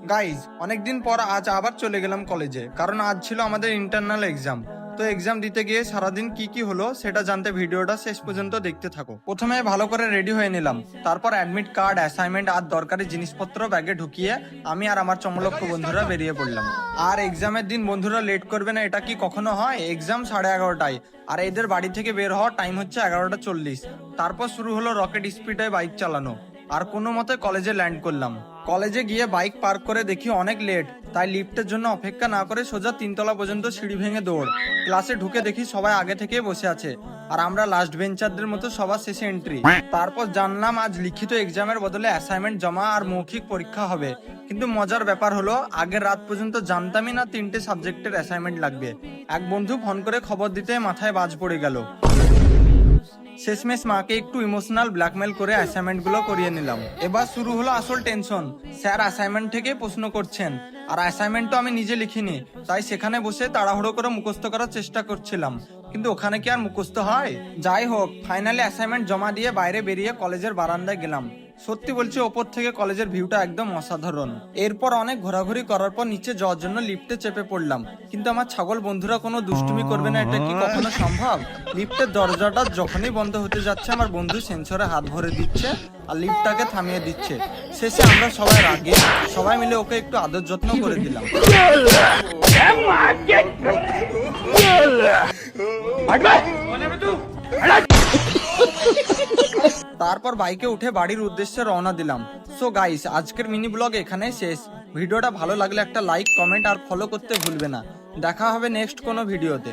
Guys অনেকদিন পর আজ আবার চলে গেলাম কলেজে, কারণ আজ ছিল আমাদের ইন্টারনাল এক্সাম। তো এক্সাম দিতে গিয়ে সারাদিন কি কি হলো সেটা জানতে ভিডিওটা শেষ পর্যন্ত দেখতে থাকো। প্রথমে ভালো করে রেডি হয়ে নিলাম, তারপর অ্যাডমিট কার্ড, অ্যাসাইনমেন্ট আর দরকারি জিনিসপত্র ব্যাগে ঢুকিয়ে আমি আর আমার চমলক্ষ বন্ধুরা বেরিয়ে পড়লাম। আর এক্সামের দিন বন্ধুরা লেট করবে না এটা কি কখনো হয়? এক্সাম 11:30টায়, আর এদের বাড়ি থেকে বের হওয়ার টাইম হচ্ছে 11:40। তারপর শুরু হলো রকেট স্পিডে বাইক চালানো, আর কোনো মতে কলেজে ল্যান্ড করলাম। কলেজে গিয়ে বাইক পার্ক করে দেখি অনেক লেট, তাই লিফটের জন্য অপেক্ষা না করে সোজা 3 তলা পর্যন্ত সিঁড়ি ভেঙে দৌড়। ক্লাসে ঢুকে দেখি সবাই আগে থেকে বসে আছে, আর আমরা লাস্ট বেঞ্চারদের মতো সবার শেষে এন্ট্রি। তারপর জানলাম আজ লিখিত এক্সামের বদলে অ্যাসাইনমেন্ট জমা আর মৌখিক পরীক্ষা হবে। কিন্তু মজার ব্যাপার হলো, আগের রাত পর্যন্ত জানতামই না 3টে সাবজেক্টের অ্যাসাইনমেন্ট লাগবে। এক বন্ধু ফোন করে খবর দিতে মাথায় বাজ পড়ে গেল। শেষমেশ মাকে একটু ইমোশনাল ব্ল্যাকমেল করে অ্যাসাইনমেন্ট গুলো করিয়ে নিলাম। এবার শুরু হলো আসল টেনশন। স্যার অ্যাসাইনমেন্ট থেকে প্রশ্ন করছেন, আর অ্যাসাইনমেন্ট তো আমি নিজে লিখিনি, তাই সেখানে বসে তাড়াহুড়ো করে মুখস্থ করার চেষ্টা করছিলাম। কিন্তু ওখানে কি আর মুখস্থ হয়? যাই হোক, ফাইনালি অ্যাসাইনমেন্ট জমা দিয়ে বাইরে বেরিয়ে কলেজের বারান্দায় গেলাম। সত্যি বলছি, ওপর থেকে কলেজের ভিউটা একদম অসাধারণ। এরপর অনেক ঘোরাঘুরি করার পর নিচে যাওয়ার জন্য লিফটে চেপে পড়লাম। কিন্তু আমার ছাগল বন্ধুরা কোনো দুষ্টুমি করবে না, এটা কি কখনো সম্ভব? লিফটের দরজাটা যখনই বন্ধ হতে যাচ্ছে, আমার বন্ধু সেন্সরে হাত ভরে দিচ্ছে আর লিফটটাকে থামিয়ে দিচ্ছে। শেষে আমরা সবাই রাগে সবাই মিলে ওকে একটু আদর যত্ন করে দিলাম। তারপর বাইকে উঠে বাড়ির উদ্দেশ্যে রওনা দিলাম। সো গাইস, আজকের মিনি ব্লগ এখানে শেষ। ভিডিওটা ভালো লাগলে একটা লাইক, কমেন্ট আর ফলো করতে ভুলবে না। দেখা হবে নেক্সট কোনো ভিডিওতে।